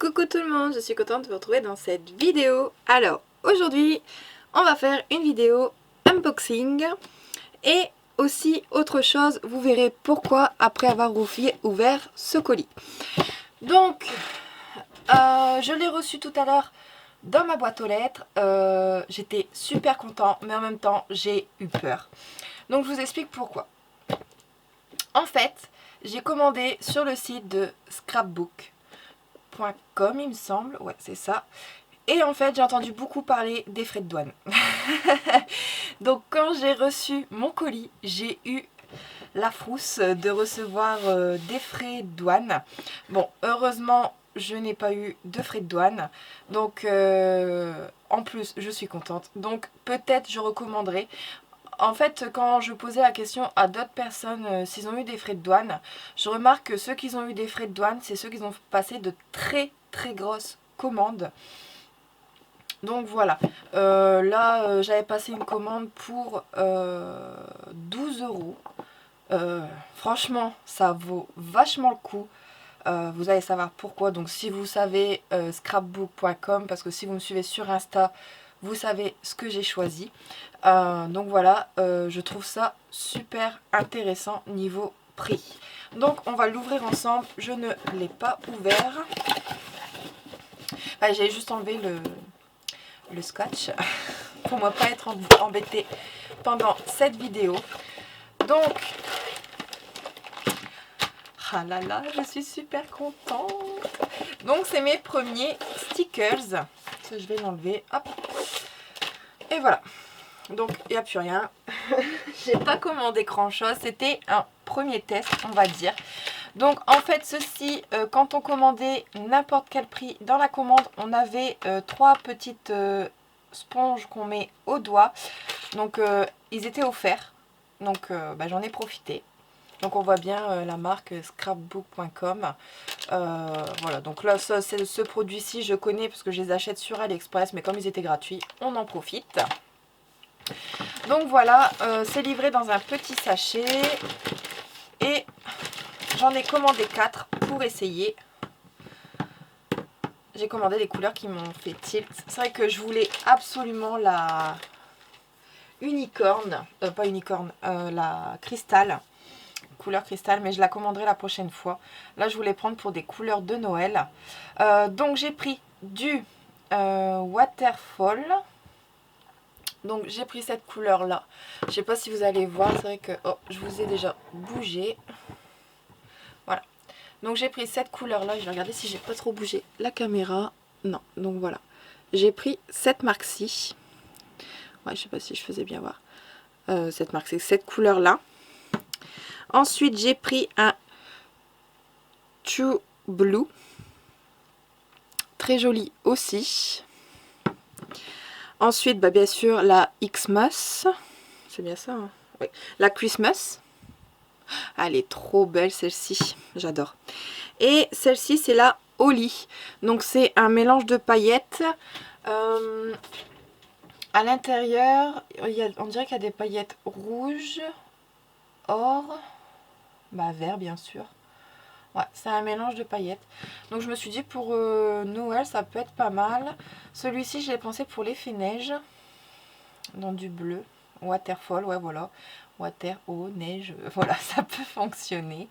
Coucou tout le monde, je suis contente de vous retrouver dans cette vidéo. Alors, aujourd'hui, on va faire une vidéo unboxing et aussi autre chose, vous verrez pourquoi après avoir ouvert ce colis. Donc, je l'ai reçu tout à l'heure dans ma boîte aux lettres. J'étais super content, mais en même temps, j'ai eu peur. Donc, je vous explique pourquoi. En fait, j'ai commandé sur le site de scrapbook.com, il me semble, ouais c'est ça. Et en fait j'ai entendu beaucoup parler des frais de douane. Donc quand j'ai reçu mon colis, j'ai eu la frousse de recevoir des frais de douane. Bon, heureusement je n'ai pas eu de frais de douane, donc en plus je suis contente. Donc peut-être je recommanderai. En fait, quand je posais la question à d'autres personnes s'ils ont eu des frais de douane, je remarque que ceux qui ont eu des frais de douane, c'est ceux qui ont passé de très grosses commandes. Donc voilà, là j'avais passé une commande pour 12 euros. Franchement, ça vaut vachement le coup. Vous allez savoir pourquoi. Donc si vous savez scrapbook.com, parce que si vous me suivez sur Insta, vous savez ce que j'ai choisi. Donc voilà, je trouve ça super intéressant niveau prix. Donc on va l'ouvrir ensemble. Je ne l'ai pas ouvert. Enfin, j'ai juste enlevé le scotch pour ne pas être embêtée pendant cette vidéo. Donc, ah là là, je suis super contente. Donc c'est mes premiers stickers. Ça, je vais l'enlever. Hop. Et voilà. Donc il n'y a plus rien. J'ai pas commandé grand chose. C'était un premier test, on va dire. Donc en fait ceci, quand on commandait n'importe quel prix dans la commande, on avait 3 petites sponges qu'on met au doigt. Donc ils étaient offerts. Donc j'en ai profité. Donc on voit bien la marque scrapbook.com. Voilà, donc là ce produit-ci je connais parce que je les achète sur AliExpress, mais comme ils étaient gratuits, on en profite. Donc voilà, c'est livré dans un petit sachet. Et j'en ai commandé 4 pour essayer. J'ai commandé des couleurs qui m'ont fait tilt. C'est vrai que je voulais absolument la unicorne, pas unicorne, la cristal, couleur cristal, mais je la commanderai la prochaine fois. Là je voulais prendre pour des couleurs de Noël. Donc j'ai pris du waterfall. Donc j'ai pris cette couleur là. Je sais pas si vous allez voir, c'est vrai que je vous ai déjà bougé. Voilà. Donc j'ai pris cette couleur là. Je vais regarder si j'ai pas trop bougé la caméra. Non, donc voilà. J'ai pris cette marque-ci. Ouais, je sais pas si je faisais bien voir. Cette marque, c'est cette couleur là. Ensuite j'ai pris un True Blue. Très joli aussi. Ensuite, bien sûr, la Xmas. C'est bien ça, hein, oui. La Christmas. Elle est trop belle, celle-ci. J'adore. Et celle-ci, c'est la Holly. Donc, c'est un mélange de paillettes. À l'intérieur, on dirait qu'il y a des paillettes rouges, or, vert, bien sûr. Ouais, c'est un mélange de paillettes. Donc je me suis dit pour Noël ça peut être pas mal. Celui-ci je l'ai pensé pour l'effet neige. Dans du bleu. Waterfall, ouais voilà. Water, eau, neige, voilà, ça peut fonctionner.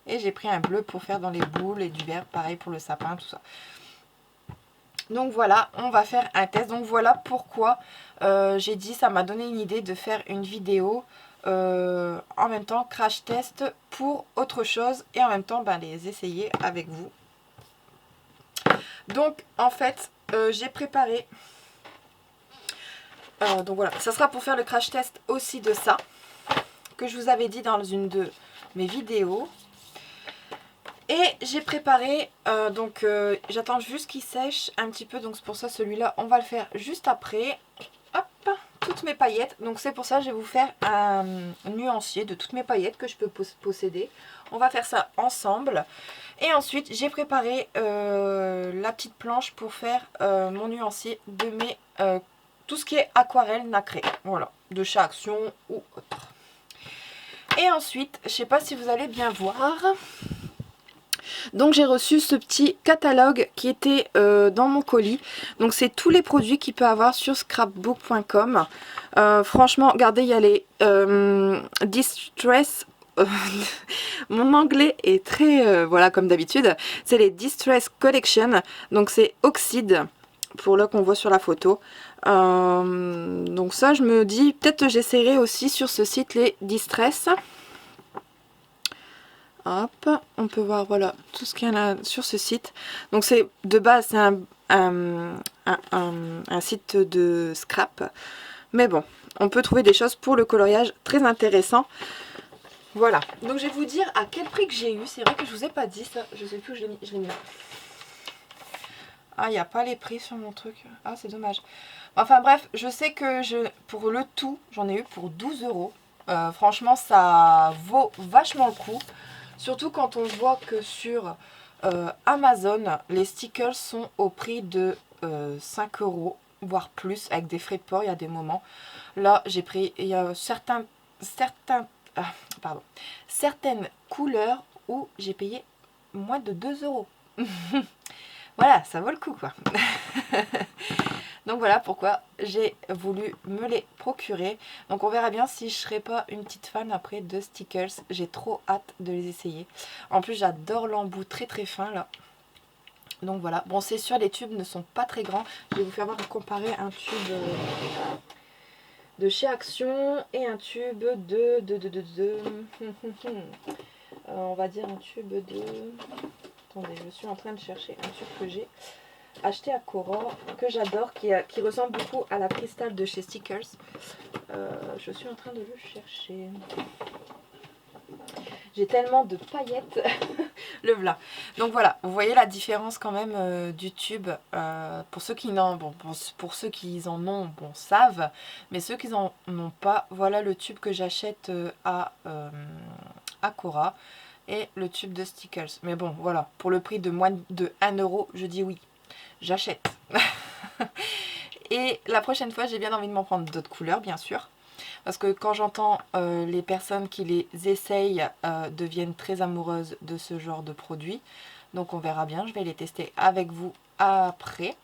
Et j'ai pris un bleu pour faire dans les boules et du vert pareil pour le sapin, tout ça. Donc voilà, on va faire un test. Donc voilà pourquoi j'ai dit, ça m'a donné une idée de faire une vidéo en même temps crash test pour autre chose et en même temps les essayer avec vous. Donc en fait j'ai préparé donc voilà, ça sera pour faire le crash test aussi de ça que je vous avais dit dans une de mes vidéos. Et j'ai préparé donc j'attends juste qu'il sèche un petit peu, donc c'est pour ça celui-là on va le faire juste après. Hop, toutes mes paillettes. Donc c'est pour ça que je vais vous faire un nuancier de toutes mes paillettes que je peux posséder. On va faire ça ensemble. Et ensuite j'ai préparé la petite planche pour faire mon nuancier de mes tout ce qui est aquarelle nacrée. Voilà, de chez Action ou autre. Et ensuite, je sais pas si vous allez bien voir, Donc j'ai reçu ce petit catalogue qui était dans mon colis. Donc c'est tous les produits qu'il peut avoir sur scrapbook.com. Franchement, regardez, il y a les Distress. Mon anglais est très, voilà, comme d'habitude. C'est les Distress Collection. Donc c'est Oxide, pour là qu'on voit sur la photo. Donc ça, je me dis, peut-être j'essaierai aussi sur ce site les Distress. Hop, on peut voir, voilà, tout ce qu'il y a sur ce site. Donc c'est de base, c'est un site de scrap. Mais bon, on peut trouver des choses pour le coloriage très intéressant. Voilà, donc je vais vous dire à quel prix que j'ai eu. C'est vrai que je vous ai pas dit ça, je sais plus où je l'ai mis. Je l'ai mis là. Ah, il n'y a pas les prix sur mon truc. Ah, c'est dommage. Enfin bref, je sais que pour le tout, j'en ai eu pour 12 euros. Franchement, ça vaut vachement le coup. Surtout quand on voit que sur Amazon, les stickers sont au prix de 5 euros, voire plus, avec des frais de port, il y a des moments. Là, j'ai pris, il y a certaines couleurs où j'ai payé moins de 2 euros. Voilà, ça vaut le coup quoi. Donc voilà pourquoi j'ai voulu me les procurer. Donc on verra bien si je serai pas une petite fan après de stickers. J'ai trop hâte de les essayer. En plus j'adore l'embout très très fin là. Donc voilà. Bon, c'est sûr, les tubes ne sont pas très grands. Je vais vous faire voir comparer un tube de chez Action et un tube on va dire un tube de... Attendez, je suis en train de chercher un tube que j'ai acheté à Cora, que j'adore, qui ressemble beaucoup à la cristal de chez Stickers. Je suis en train de le chercher. J'ai tellement de paillettes. Le voilà. Donc voilà, vous voyez la différence quand même du tube. Pour ceux qui n'en pour ceux qui en ont, bon, savent. Mais ceux qui n'en ont pas, voilà le tube que j'achète à Cora. Et le tube de Stickers. Mais bon, voilà, pour le prix de moins de 1 euro, je dis oui. J'achète. Et la prochaine fois, j'ai bien envie de m'en prendre d'autres couleurs, bien sûr. Parce que quand j'entends les personnes qui les essayent deviennent très amoureuses de ce genre de produit. Donc on verra bien, je vais les tester avec vous après.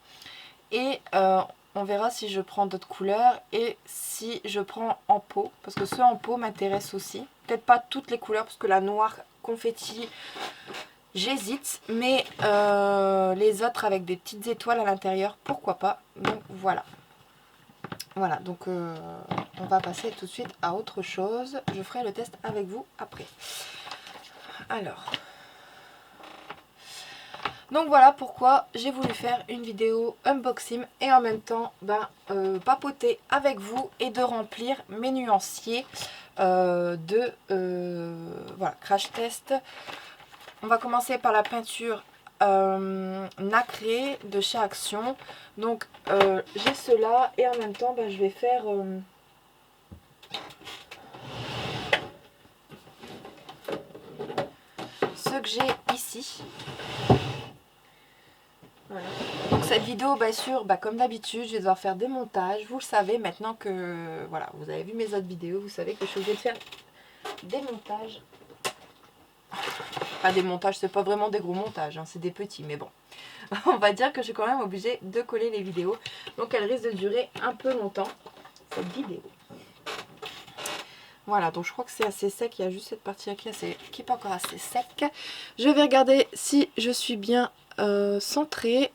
Et on verra si je prends d'autres couleurs et si je prends en pot. Parce que ceux en pot m'intéressent aussi. Peut-être pas toutes les couleurs parce que la noire confetti... J'hésite, mais les autres avec des petites étoiles à l'intérieur, pourquoi pas. Donc voilà. Voilà, donc on va passer tout de suite à autre chose. Je ferai le test avec vous après. Alors. Donc voilà pourquoi j'ai voulu faire une vidéo unboxing et en même temps papoter avec vous et de remplir mes nuanciers voilà, crash test. On va commencer par la peinture nacrée de chez Action. Donc j'ai cela et en même temps je vais faire ce que j'ai ici. Voilà. Donc cette vidéo, comme d'habitude, je vais devoir faire des montages. Vous le savez maintenant que voilà, vous avez vu mes autres vidéos, vous savez que je suis obligée de faire des montages. Enfin des montages, c'est pas vraiment des gros montages, hein, c'est des petits, mais bon. On va dire que je suis quand même obligée de coller les vidéos. Donc elle risque de durer un peu longtemps, cette vidéo. Voilà, donc je crois que c'est assez sec. Il y a juste cette partie qui est pas encore assez sec. Je vais regarder si je suis bien centrée.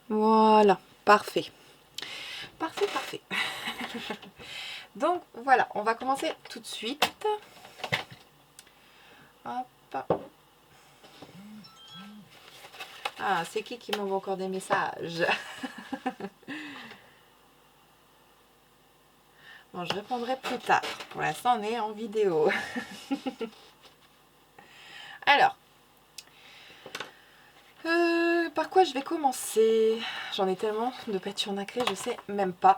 Voilà, parfait. Parfait, parfait. Donc voilà, on va commencer tout de suite. Hop. Ah, c'est qui m'envoie encore des messages? Bon, je répondrai plus tard. Pour l'instant, on est en vidéo. Alors, par quoi je vais commencer? J'en ai tellement de peinture nacrée, je sais même pas.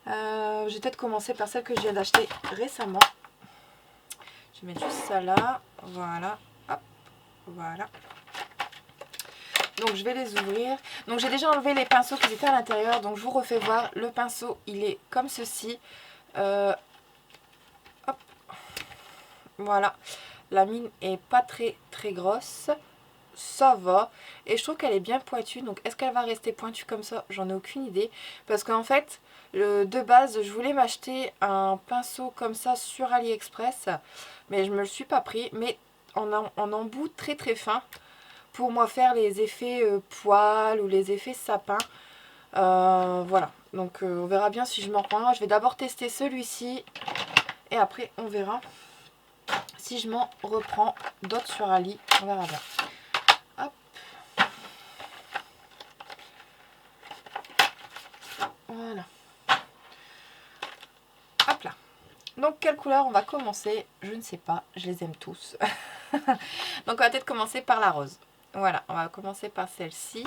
Je vais peut-être commencer par celle que je viens d'acheter récemment. Je vais mettre juste ça là. Voilà. Hop. Voilà. Donc je vais les ouvrir. Donc j'ai déjà enlevé les pinceaux qui étaient à l'intérieur. Donc je vous refais voir. Le pinceau, il est comme ceci. Hop. Voilà. La mine est pas très très grosse. Ça va. Et je trouve qu'elle est bien pointue. Donc est-ce qu'elle va rester pointue comme ça? J'en ai aucune idée. Parce qu'en fait, de base, je voulais m'acheter un pinceau comme ça sur AliExpress. Mais je me le suis pas pris. Mais en embout très très fin. Pour moi faire les effets poils ou les effets sapin. Voilà. Donc on verra bien si je m'en reprends. Je vais d'abord tester celui-ci. Et après on verra si je m'en reprends d'autres sur Ali. On verra bien. Hop. Voilà. Hop là. Donc quelle couleur on va commencer? Je ne sais pas, je les aime tous. Donc on va peut-être commencer par la rose. Voilà, on va commencer par celle-ci.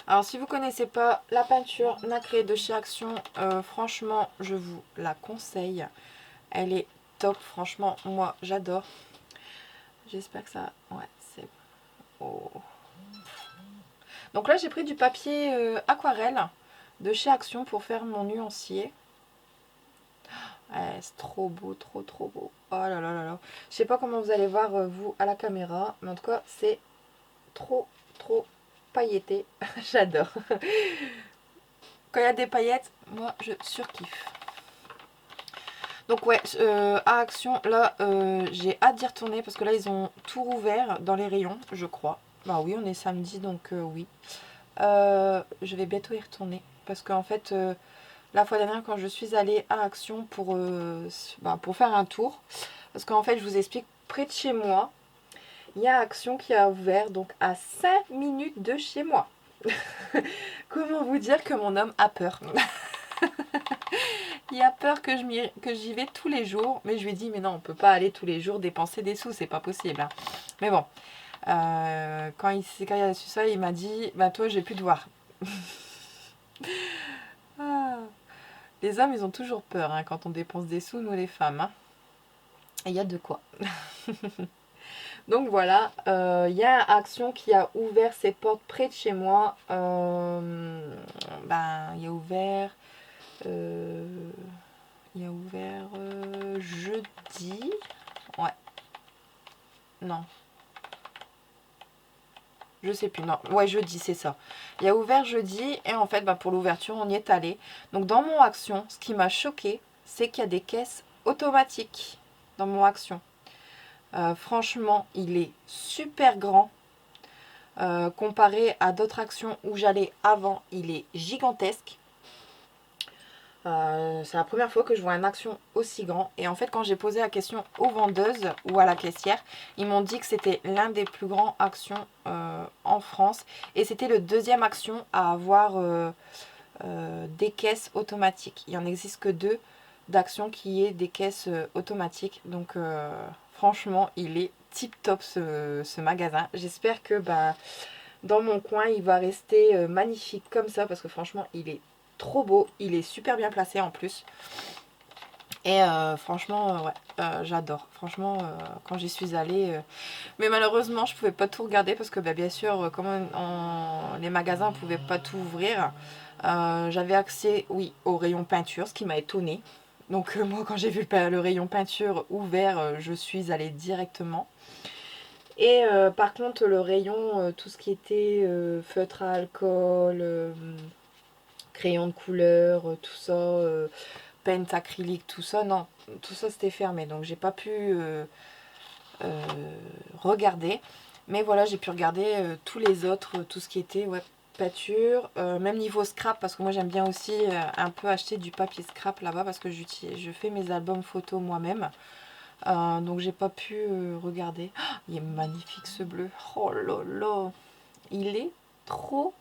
Alors si vous ne connaissez pas la peinture nacrée de chez Action, franchement je vous la conseille. Elle est top, franchement moi j'adore. J'espère que ça... Ouais, c'est... Oh. Donc là j'ai pris du papier aquarelle de chez Action pour faire mon nuancier. Ouais, c'est trop beau, trop beau. Oh là là là là. Je sais pas comment vous allez voir vous à la caméra, mais en tout cas c'est trop pailleté. J'adore. Quand il y a des paillettes, moi je surkiffe. Donc ouais, à Action, là j'ai hâte d'y retourner parce que là ils ont tout rouvert dans les rayons, je crois. Bah oui, on est samedi donc oui. Je vais bientôt y retourner parce qu'en fait la fois dernière quand je suis allée à Action pour faire un tour, parce qu'en fait je vous explique, près de chez moi il y a Action qui a ouvert, donc à 5 minutes de chez moi. Comment vous dire que mon homme a peur. Il a peur que j'y vais tous les jours, mais je lui ai dit mais non, on peut pas aller tous les jours dépenser des sous, c'est pas possible hein. Mais bon, quand il a su ça, il m'a dit bah toi j'ai plus de voir. Ah. Les hommes ils ont toujours peur hein, quand on dépense des sous, nous les femmes hein. Et il y a de quoi. Donc voilà, il y a Action qui a ouvert ses portes près de chez moi. Il y a ouvert jeudi. Ouais. Non. Je sais plus, non. Ouais, jeudi, c'est ça. Il a ouvert jeudi et en fait, pour l'ouverture, on y est allé. Donc dans mon Action, ce qui m'a choqué, c'est qu'il y a des caisses automatiques dans mon Action. Franchement, il est super grand. Comparé à d'autres Actions où j'allais avant, il est gigantesque. C'est la première fois que je vois un Action aussi grand. Et en fait, quand j'ai posé la question aux vendeuses ou à la caissière, ils m'ont dit que c'était l'un des plus grands Action en France. Et c'était le deuxième Action à avoir des caisses automatiques. Il n'y en existe que 2 d'Action qui est des caisses automatiques. Donc franchement, il est tip top ce magasin. J'espère que dans mon coin, il va rester magnifique comme ça. Parce que franchement, il est trop beau, il est super bien placé en plus. Et franchement, ouais, j'adore. Franchement, quand j'y suis allée... Mais malheureusement, je pouvais pas tout regarder parce que bien sûr, comme les magasins ne pouvaient pas tout ouvrir, j'avais accès, oui, au rayon peinture, ce qui m'a étonnée. Donc moi, quand j'ai vu le rayon peinture ouvert, je suis allée directement. Et par contre, le rayon, tout ce qui était feutre à alcool... crayon de couleur, tout ça, peintes acrylique, tout ça, non, tout ça c'était fermé, donc j'ai pas pu regarder, mais voilà, j'ai pu regarder tous les autres, tout ce qui était peinture, même niveau scrap, parce que moi j'aime bien aussi un peu acheter du papier scrap là-bas, parce que je fais mes albums photos moi-même, donc j'ai pas pu regarder. Oh, il est magnifique ce bleu, oh là là, il est trop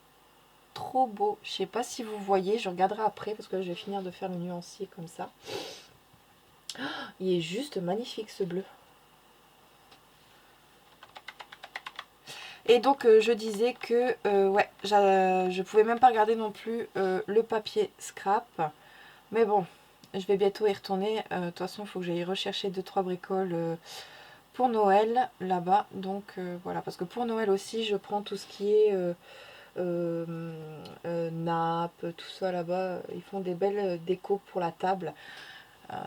beau. Je sais pas si vous voyez, je regarderai après parce que là, je vais finir de faire le nuancier comme ça. Oh, il est juste magnifique ce bleu. Et donc je disais que ouais, je pouvais même pas regarder non plus le papier scrap. Mais bon, je vais bientôt y retourner. De toute façon, il faut que j'aille rechercher 2-3 bricoles pour Noël là-bas. Donc voilà, parce que pour Noël aussi, je prends tout ce qui est nappes, tout ça là-bas. Ils font des belles décos pour la table.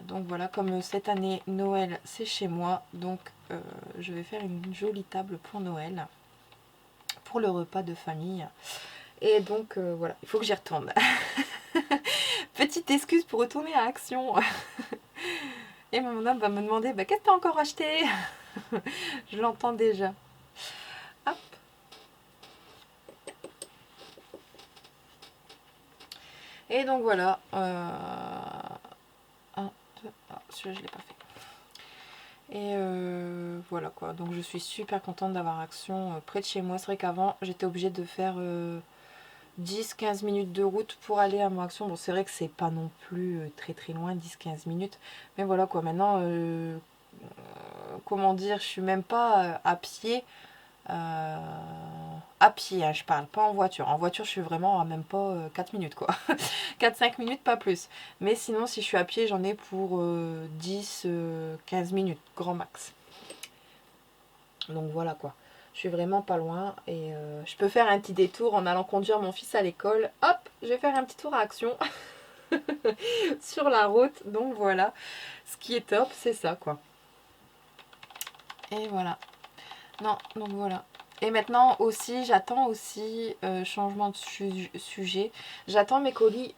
Donc voilà, comme cette année Noël c'est chez moi, donc je vais faire une jolie table pour Noël, pour le repas de famille. Et donc voilà, il faut que j'y retourne. Petite excuse pour retourner à Action. Et mon homme va me demander, bah, qu'est-ce que tu as encore acheté? Je l'entends déjà. Hop. Et donc voilà. Celui-là, je l'ai pas fait. Et voilà quoi. Donc je suis super contente d'avoir Action près de chez moi. C'est vrai qu'avant, j'étais obligée de faire 10-15 minutes de route pour aller à mon Action. Bon, c'est vrai que c'est pas non plus très très loin, 10-15 minutes. Mais voilà quoi. Maintenant, comment dire, je suis même pas à pied. À pied, hein, je parle, pas en voiture. En voiture, je suis vraiment à même pas 4 minutes, quoi. 4-5 minutes, pas plus. Mais sinon, si je suis à pied, j'en ai pour 10-15 minutes, grand max. Donc voilà, quoi. Je suis vraiment pas loin et je peux faire un petit détour en allant conduire mon fils à l'école. Hop, je vais faire un petit tour à Action sur la route. Donc voilà, ce qui est top, c'est ça, quoi. Et voilà. Non, donc voilà. Et maintenant aussi, j'attends aussi, changement de sujet, j'attends mes colis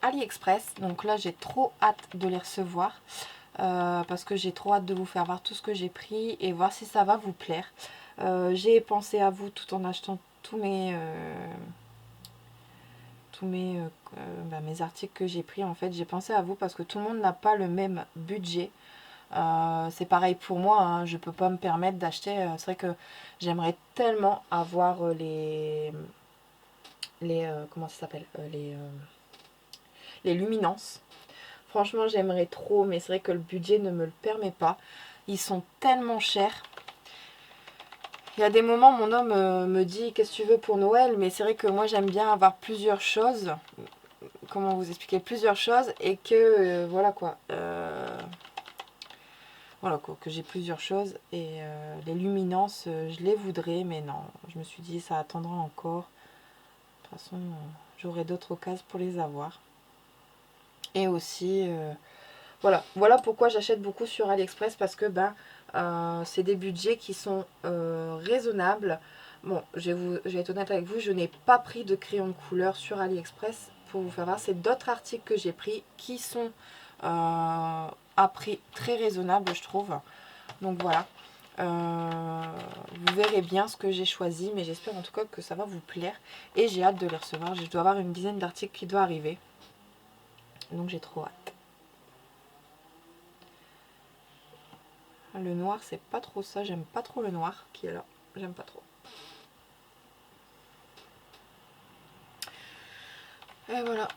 AliExpress. Donc là, j'ai trop hâte de les recevoir. Parce que j'ai trop hâte de vous faire voir tout ce que j'ai pris et voir si ça va vous plaire. J'ai pensé à vous tout en achetant mes articles que j'ai pris. En fait, j'ai pensé à vous parce que tout le monde n'a pas le même budget. C'est pareil pour moi, hein, je peux pas me permettre d'acheter. C'est vrai que j'aimerais tellement avoir comment ça s'appelle, les luminances. Franchement, j'aimerais trop, mais c'est vrai que le budget ne me le permet pas. Ils sont tellement chers. Il y a des moments, mon homme me dit qu'est-ce que tu veux pour Noël, mais c'est vrai que moi j'aime bien avoir plusieurs choses. Comment vous expliquer, plusieurs choses, et que voilà quoi. Voilà quoi, que j'ai plusieurs choses et les luminances, je les voudrais, mais non, je me suis dit ça attendra encore. De toute façon, j'aurai d'autres occasions pour les avoir. Et aussi, voilà pourquoi j'achète beaucoup sur AliExpress, parce que c'est des budgets qui sont raisonnables. Bon, je vais être honnête avec vous, je n'ai pas pris de crayon de couleur sur AliExpress pour vous faire voir. C'est d'autres articles que j'ai pris qui sont à prix très raisonnable, je trouve. Donc voilà. Vous verrez bien ce que j'ai choisi, mais j'espère en tout cas que ça va vous plaire. Et j'ai hâte de les recevoir. Je dois avoir une dizaine d'articles qui doivent arriver. Donc j'ai trop hâte. Le noir, c'est pas trop ça. J'aime pas trop le noir qui est là. J'aime pas trop. Et voilà.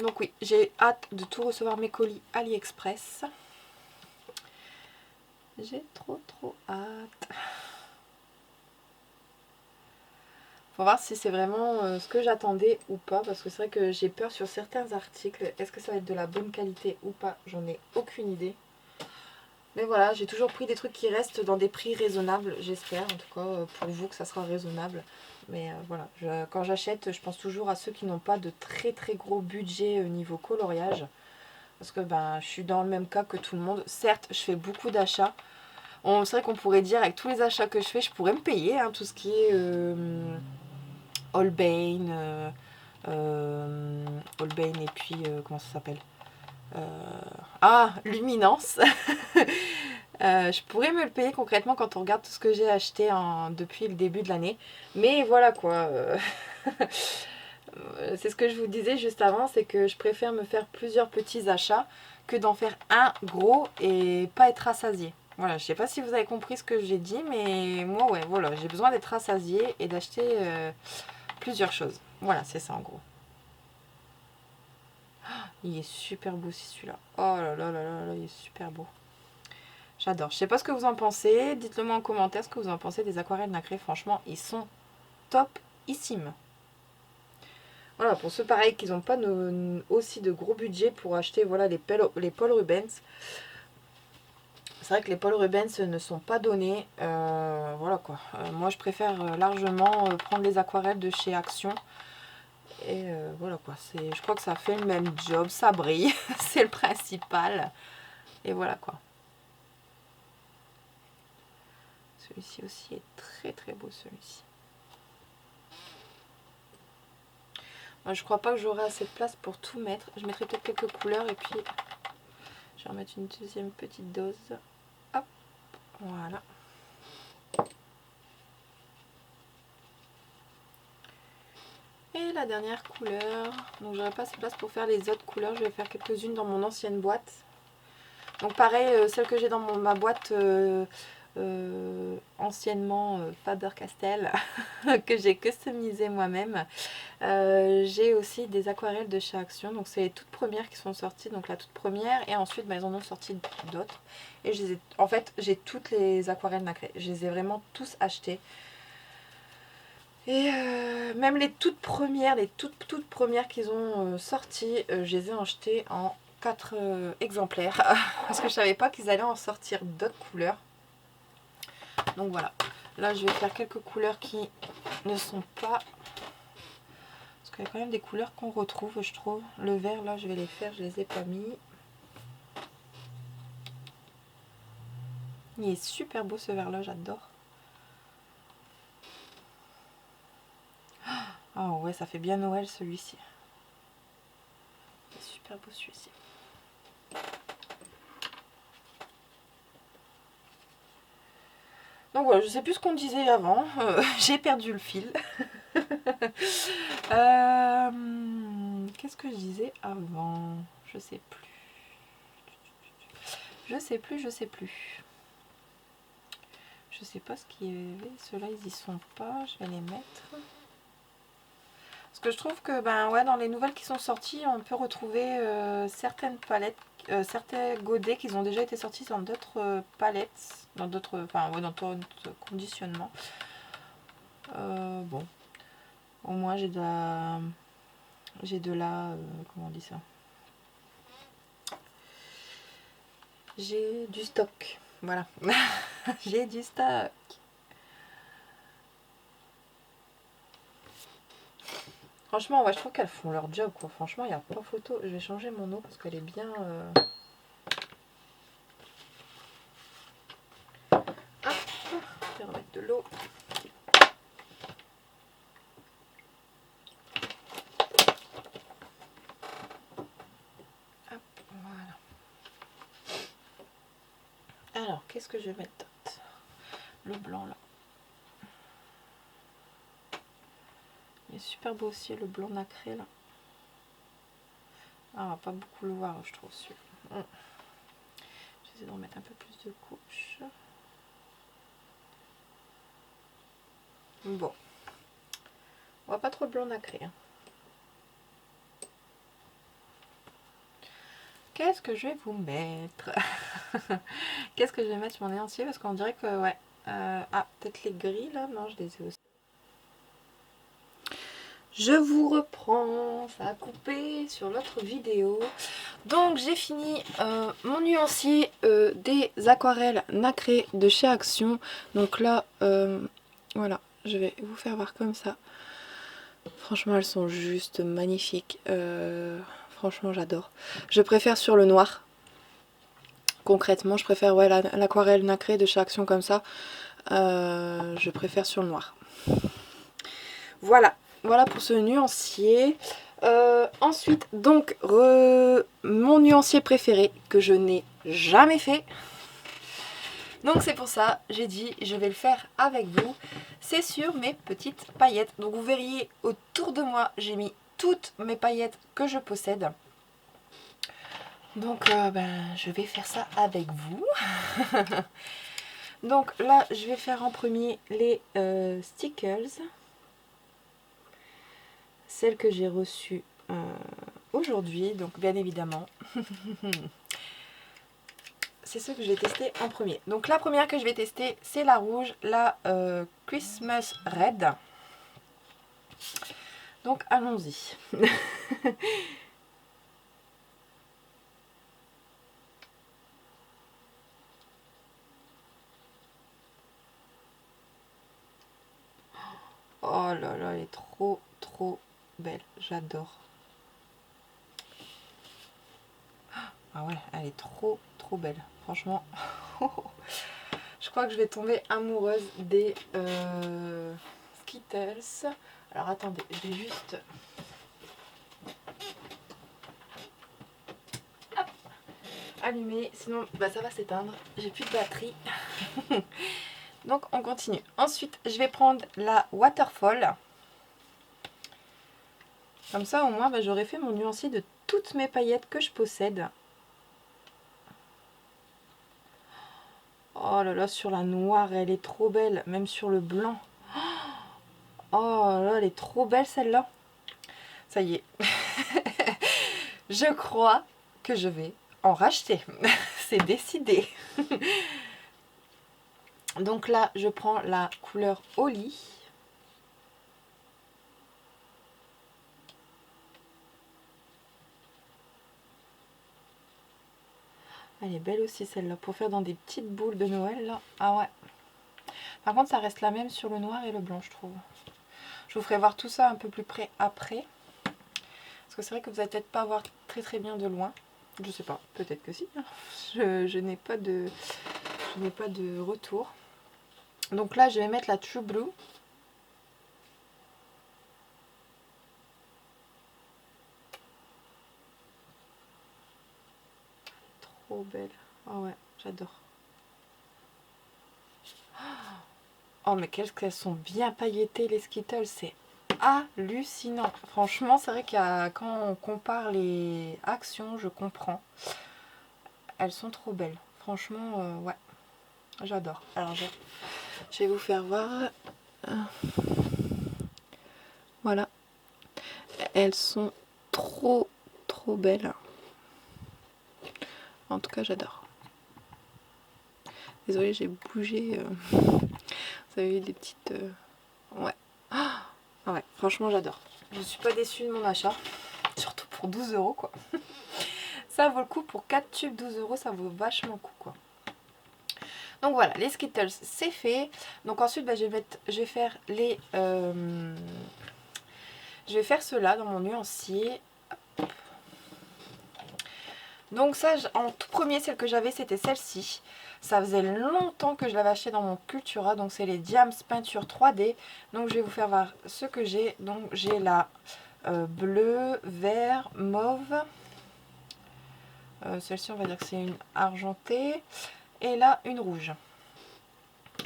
Donc oui, j'ai hâte de tout recevoir mes colis AliExpress. J'ai trop hâte. Faut voir si c'est vraiment ce que j'attendais ou pas, parce que c'est vrai que j'ai peur sur certains articles. Est-ce que ça va être de la bonne qualité ou pas? J'en ai aucune idée. Mais voilà, j'ai toujours pris des trucs qui restent dans des prix raisonnables, j'espère en tout cas pour vous que ça sera raisonnable. Mais voilà, quand j'achète, je pense toujours à ceux qui n'ont pas de très très gros budget au niveau coloriage. Parce que je suis dans le même cas que tout le monde. Certes, je fais beaucoup d'achats. C'est vrai qu'on pourrait dire avec tous les achats que je fais, je pourrais me payer hein, tout ce qui est Holbein, Holbein et puis comment ça s'appelle, Luminance. Je pourrais me le payer concrètement quand on regarde tout ce que j'ai acheté depuis le début de l'année. Mais voilà quoi. C'est ce que je vous disais juste avant, c'est que je préfère me faire plusieurs petits achats que d'en faire un gros et pas être rassasié. Voilà, je sais pas si vous avez compris ce que j'ai dit, mais moi ouais, voilà, j'ai besoin d'être rassasié et d'acheter plusieurs choses. Voilà, c'est ça en gros. Il est super beau celui-là. Oh là là là là là, il est super beau. J'adore. Je sais pas ce que vous en pensez. Dites-le moi en commentaire ce que vous en pensez des aquarelles nacrées. Franchement, ils sont topissimes. Voilà, pour ceux pareil qui n'ont pas aussi de gros budget pour acheter voilà, les Paul Rubens. C'est vrai que les Paul Rubens ne sont pas donnés. Voilà quoi. Moi je préfère largement prendre les aquarelles de chez Action. Et voilà quoi. Je crois que ça fait le même job. Ça brille. C'est le principal. Et voilà quoi. Celui-ci aussi est très très beau celui-ci. Moi je crois pas que j'aurai assez de place pour tout mettre. Je mettrai peut-être quelques couleurs et puis je vais en mettre une deuxième petite dose. Hop. Voilà. Et la dernière couleur, donc j'aurai pas assez de place pour faire les autres couleurs, je vais faire quelques-unes dans mon ancienne boîte. Donc pareil, celle que j'ai dans ma boîte anciennement Faber-Castell, que j'ai customisé moi-même. J'ai aussi des aquarelles de chez Action, donc c'est les toutes premières qui sont sorties, donc la toute première, et ensuite ils en ont sorti d'autres. Et en fait j'ai toutes les aquarelles nacrées, je les ai vraiment tous achetées. Et même les toutes premières, les toutes premières qu'ils ont sorties, je les ai achetées en 4 exemplaires. Parce que je savais pas qu'ils allaient en sortir d'autres couleurs. Donc voilà. Là je vais faire quelques couleurs qui ne sont pas... Parce qu'il y a quand même des couleurs qu'on retrouve, je trouve. Le vert là je vais les faire, je les ai pas mis. Il est super beau ce vert là, j'adore. Ah ouais, ça fait bien Noël celui-ci. C'est super beau celui-ci. Donc voilà, je sais plus ce qu'on disait avant. J'ai perdu le fil. Qu'est-ce que je disais avant? Je sais plus. Je sais plus. Je sais pas ce qu'il y avait. Ceux-là, ils y sont pas. Je vais les mettre. Parce que je trouve que ouais, dans les nouvelles qui sont sorties, on peut retrouver certaines palettes, certains godets qui ont déjà été sortis dans d'autres palettes, dans d'autres, enfin ouais, dans d'autres conditionnements. Bon, au moins j'ai de la, comment on dit ça? J'ai du stock, voilà. J'ai du stock. Franchement, ouais, je trouve qu'elles font leur job, quoi. Franchement, il n'y a pas photo. Je vais changer mon eau parce qu'elle est bien... Hop, je vais remettre de l'eau. Hop, voilà. Alors, qu'est-ce que je vais mettre d'autre? Le blanc, là. Il est super beau aussi, le blanc nacré, là. Ah, on va pas beaucoup le voir, je trouve, celui-là. J'essaie d'en mettre un peu plus de couches. Bon. On voit pas trop le blanc nacré. Hein. Qu'est-ce que je vais vous mettre? Qu'est-ce que je vais mettre sur mon élancier? Parce qu'on dirait que, ouais. Ah, peut-être les gris, là? Non, je les ai aussi. Je vous reprends, ça a coupé sur l'autre vidéo. Donc j'ai fini mon nuancier des aquarelles nacrées de chez Action. Donc là, voilà, je vais vous faire voir comme ça. Franchement, elles sont juste magnifiques. Franchement, j'adore. Je préfère sur le noir. Concrètement, je préfère ouais, l'aquarelle nacrée de chez Action comme ça. Je préfère sur le noir. Voilà. Voilà pour ce nuancier. Ensuite, donc, mon nuancier préféré que je n'ai jamais fait. Donc c'est pour ça, j'ai dit, je vais le faire avec vous. C'est sur mes petites paillettes. Donc vous verriez autour de moi, j'ai mis toutes mes paillettes que je possède. Donc je vais faire ça avec vous. Donc là, je vais faire en premier les stickers. Celle que j'ai reçue aujourd'hui, donc bien évidemment. C'est ce que je vais tester en premier. Donc la première que je vais tester, c'est la rouge, la Christmas Red. Donc allons-y. elle est trop belle. J'adore. Ah ouais, elle est trop belle. Franchement. Je crois que je vais tomber amoureuse des Skittles. Alors attendez, je vais juste... Hop, allumer, sinon bah, ça va s'éteindre. J'ai plus de batterie. Donc on continue. Ensuite, je vais prendre la Waterfall. Comme ça, au moins, bah, j'aurai fait mon nuancier de toutes mes paillettes que je possède. Oh là là, sur la noire, elle est trop belle. Même sur le blanc. Oh là là, elle est trop belle celle-là. Ça y est. Je crois que je vais en racheter. C'est décidé. Donc là, je prends la couleur Holly. Elle est belle aussi celle-là. Pour faire dans des petites boules de Noël là. Ah ouais. Par contre, ça reste la même sur le noir et le blanc, je trouve. Je vous ferai voir tout ça un peu plus près après. Parce que c'est vrai que vous allez peut-être pas voir très bien de loin. Je sais pas, peut-être que si. Je n'ai pas de retour. Donc là, je vais mettre la True Blue. Trop belle. Oh ouais, j'adore. Oh mais qu'est-ce qu'elles sont bien pailletées les Skittles, c'est hallucinant. Franchement, c'est vrai que quand on compare les actions, je comprends. Elles sont trop belles. Franchement, ouais, j'adore. Alors je vais vous faire voir. Voilà. Elles sont trop belles. En tout cas, j'adore. Désolée, j'ai bougé. Vous avez vu des petites... Ouais. Ah ouais, franchement, j'adore. Je suis pas déçue de mon achat. Surtout pour 12 € quoi. Ça vaut le coup pour 4 tubes, 12 €, ça vaut vachement le coup quoi. Donc voilà, les Skittles, c'est fait. Donc ensuite, bah, je vais faire les... je vais faire ceux-là dans mon nuancier. Donc ça, en tout premier, celle que j'avais, c'était celle-ci. Ça faisait longtemps que je l'avais acheté dans mon Cultura. Donc c'est les Diams peinture 3D. Donc je vais vous faire voir ce que j'ai. Donc j'ai la bleu, vert, mauve. Celle-ci, on va dire que c'est une argentée. Et là, une rouge.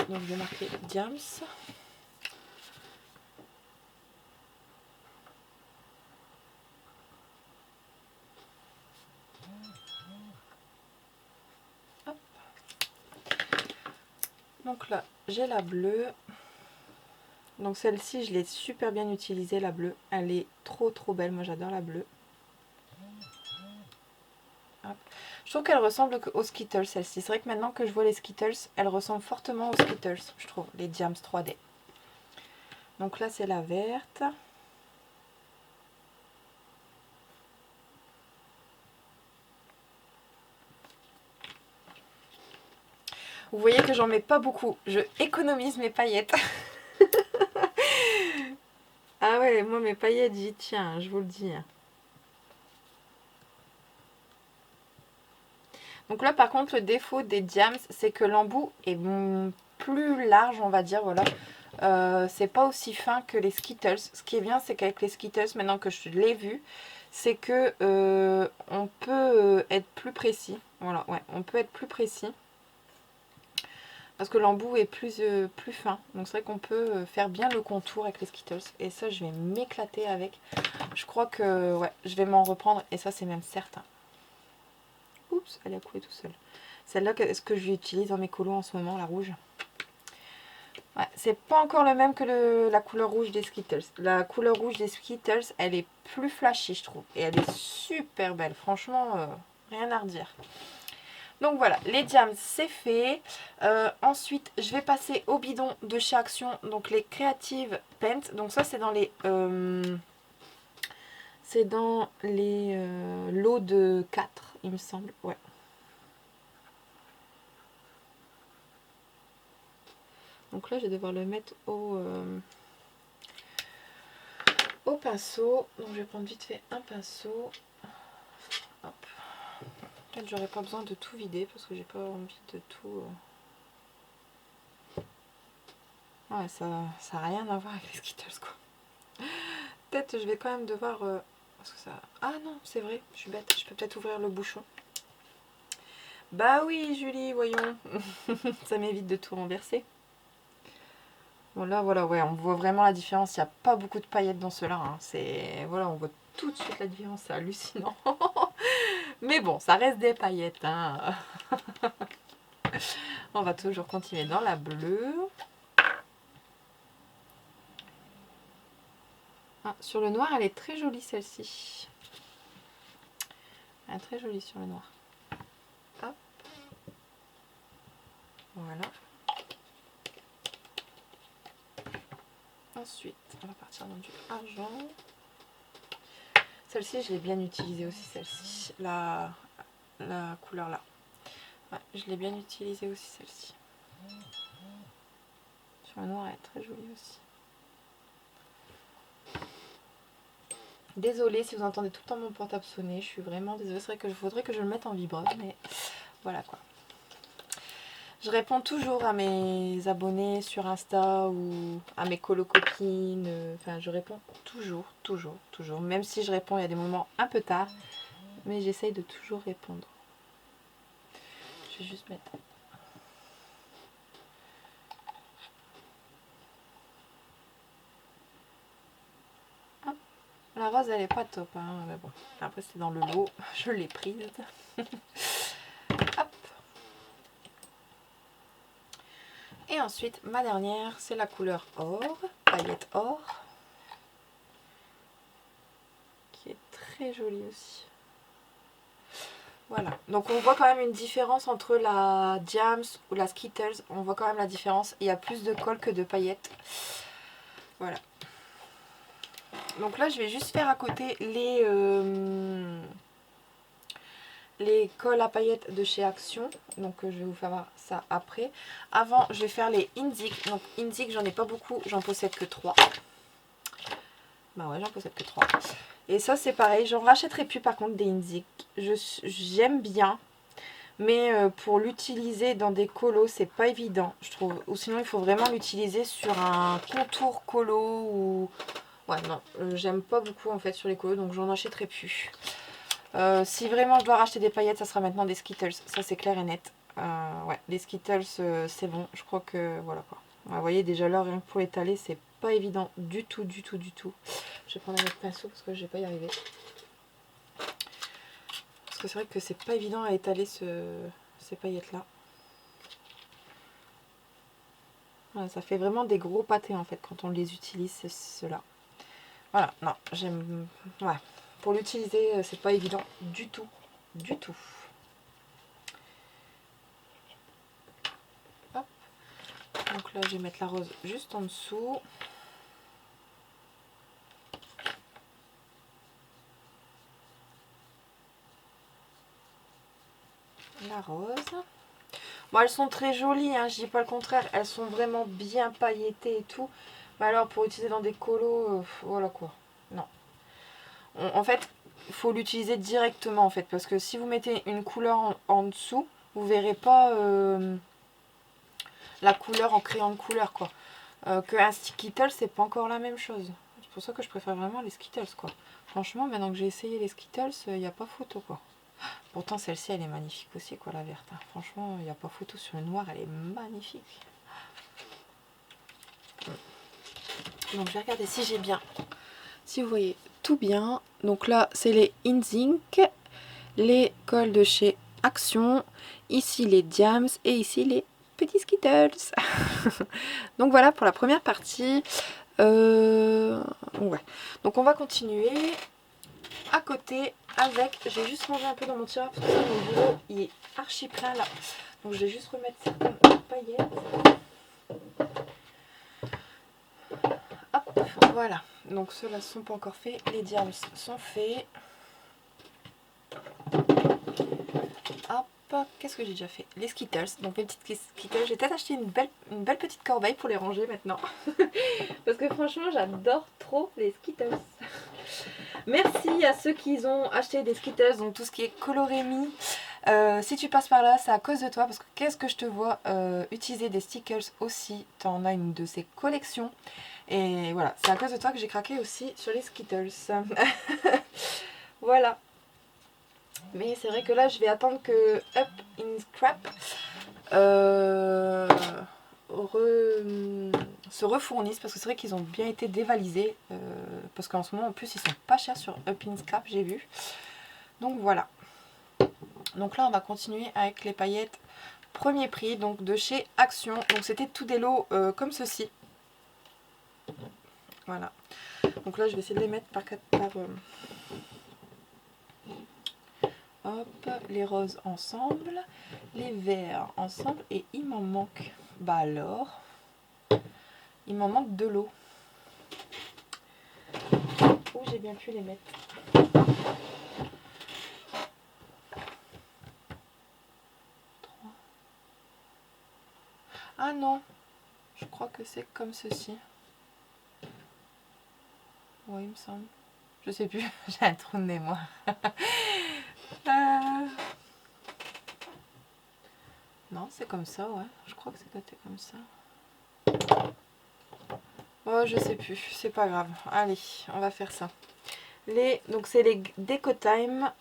Donc je vais marquer Diams. Hop. Donc là, j'ai la bleue. Donc celle-ci, je l'ai super bien utilisée, la bleue. Elle est trop belle. Moi, j'adore la bleue. Hop. Je trouve qu'elle ressemble aux Skittles, celle-ci. C'est vrai que maintenant que je vois les Skittles, elle ressemble fortement aux Skittles, je trouve, les Diams 3D. Donc là, c'est la verte. Vous voyez que j'en mets pas beaucoup. Je économise mes paillettes. Ah ouais, moi, mes paillettes, j'y tiens, je vous le dis. Donc là, par contre, le défaut des Diams, c'est que l'embout est plus large, on va dire, voilà. C'est pas aussi fin que les Skittles. Ce qui est bien, c'est qu'avec les Skittles, maintenant que je l'ai vu, c'est que on peut être plus précis. Voilà, ouais, on peut être plus précis. Parce que l'embout est plus fin. Donc c'est vrai qu'on peut faire bien le contour avec les Skittles. Et ça, je vais m'éclater avec. Je crois que ouais, je vais m'en reprendre. Et ça, c'est même certain. Oups, elle a coulé tout seul. Celle-là, est-ce que j'utilise dans mes colos en ce moment, la rouge? Ouais, c'est pas encore le même que la couleur rouge des Skittles. La couleur rouge des Skittles, elle est plus flashy, je trouve. Et elle est super belle. Franchement, rien à redire. Donc voilà, les Diams, c'est fait. Ensuite, je vais passer au bidon de chez Action. Donc les Creative Paint. Donc ça, c'est dans les... lots de 4, il me semble. Ouais. Donc là, je vais devoir le mettre au au pinceau. Donc je vais prendre vite fait un pinceau. Hop. Peut-être j'aurais pas besoin de tout vider parce que j'ai pas envie de tout... Ouais, ça n'a rien à voir avec les Skittles quoi. Peut-être je vais quand même devoir... parce que ça... Ah non, c'est vrai, je suis bête. Je peux peut-être ouvrir le bouchon. Bah oui Julie, voyons. Ça m'évite de tout renverser. Bon là voilà, ouais, on voit vraiment la différence. Il n'y a pas beaucoup de paillettes dans ceux-là. Hein. C'est... Voilà, on voit tout de suite la différence. C'est hallucinant. Mais bon, ça reste des paillettes. Hein. On va toujours continuer dans la bleue. Ah, sur le noir, elle est très jolie celle-ci. Elle est très jolie sur le noir. Hop. Voilà. Ensuite, on va partir dans du argent. Celle-ci, je l'ai bien utilisée aussi, celle-ci. La couleur là. Ouais, je l'ai bien utilisée aussi, celle-ci. Sur le noir, elle est très jolie aussi. Désolée si vous entendez tout le temps mon portable sonner. Je suis vraiment désolée. C'est vrai que faudrait que je le mette en vibreur, mais voilà quoi. Je réponds toujours à mes abonnés sur Insta ou à mes copines. Enfin, je réponds toujours. Même si je réponds, il y a des moments un peu tard. Mais j'essaye de toujours répondre. Je vais juste mettre... Ah, la rose, elle est pas top. Hein, mais bon, après, c'est dans le lot. Je l'ai prise. Hop. Et ensuite, ma dernière, c'est la couleur or, paillette or, qui est très jolie aussi. Voilà, donc on voit quand même une différence entre la Diams ou la Skittles. On voit quand même la différence. Il y a plus de colle que de paillettes. Voilà. Donc là, je vais juste faire à côté les colles à paillettes de chez Action. Donc je vais vous faire voir ça après. Avant, je vais faire les Inzig. Donc Inzig, j'en ai pas beaucoup, j'en possède que 3. Bah ouais, j'en possède que 3. Et ça, c'est pareil, j'en rachèterai plus par contre des Inzig. J'aime bien, mais pour l'utiliser dans des colos, c'est pas évident, je trouve. Ou sinon, il faut vraiment l'utiliser sur un contour colo ou... Ouais, non, j'aime pas beaucoup en fait sur les colos, donc j'en achèterai plus. Si vraiment je dois racheter des paillettes, ça sera maintenant des Skittles. Ça, c'est clair et net. Ouais, les Skittles, c'est bon. Je crois que voilà quoi. Ouais, vous voyez, déjà là, rien que pour étaler, c'est pas évident du tout. Je vais prendre un autre pinceau parce que je vais pas y arriver. Parce que c'est vrai que c'est pas évident à étaler ces paillettes-là. Voilà, ça fait vraiment des gros pâtés en fait quand on les utilise, c'est ceux-là. Voilà, non, j'aime... Ouais. Pour l'utiliser, c'est pas évident du tout. Hop. Donc là, je vais mettre la rose juste en dessous. La rose. Bon, elles sont très jolies, hein, je dis pas le contraire. Elles sont vraiment bien pailletées et tout. Mais alors, pour utiliser dans des colos, voilà quoi. Non. En fait, il faut l'utiliser directement en fait. Parce que si vous mettez une couleur en dessous, vous verrez pas la couleur en crayon de couleur quoi. Qu'un Skittles, c'est pas encore la même chose. C'est pour ça que je préfère vraiment les Skittles quoi. Franchement, maintenant que j'ai essayé les Skittles, il n'y a pas photo quoi. Pourtant, celle-ci, elle est magnifique aussi quoi, la verte. Hein. Franchement, il n'y a pas photo sur le noir, elle est magnifique. Donc, je vais regarder si j'ai bien. Si vous voyez tout bien. Donc là, c'est les Inzink, les cols de chez Action. Ici, les Diams et ici, les petits Skittles. Donc voilà pour la première partie. Ouais. Donc on va continuer à côté avec... J'ai juste rangé un peu dans mon tiroir parce que mon bureau il est archi plein là. Donc je vais juste remettre certaines paillettes. Hop, voilà. Donc ceux-là ne sont pas encore faits. Les diams sont faits. Hop. qu'est-ce que j'ai déjà fait? Les Skittles, donc mes petites Skittles. J'ai peut-être acheté une belle petite corbeille pour les ranger maintenant. Parce que franchement, j'adore trop les Skittles. Merci à ceux qui ont acheté des Skittles, donc tout ce qui est colorémie. Si tu passes par là, c'est à cause de toi, parce que qu'est-ce que je te vois utiliser des stickers aussi. T'en as une de ces collections. Et voilà, c'est à cause de toi que j'ai craqué aussi sur les Skittles. Voilà. Mais c'est vrai que là, je vais attendre que Up in Scrap se refournissent, parce que c'est vrai qu'ils ont bien été dévalisés, parce qu'en ce moment en plus ils sont pas chers sur Up in Scrap, j'ai vu. Donc voilà. Donc là on va continuer avec les paillettes premier prix, donc de chez Action. Donc c'était tout des lots comme ceci. Voilà. Donc là je vais essayer de les mettre par hop, les roses ensemble, les verts ensemble, et il m'en manque. Bah alors, il m'en manque de l'eau. Où j'ai bien pu les mettre? Ah non, je crois que c'est comme ceci. Oui, il me semble. Je sais plus, j'ai un trou de mémoire. Non, c'est comme ça, ouais. Je crois que c'est côté comme ça. Oh, je sais plus, c'est pas grave. Allez, on va faire ça. Donc c'est les Deco Time.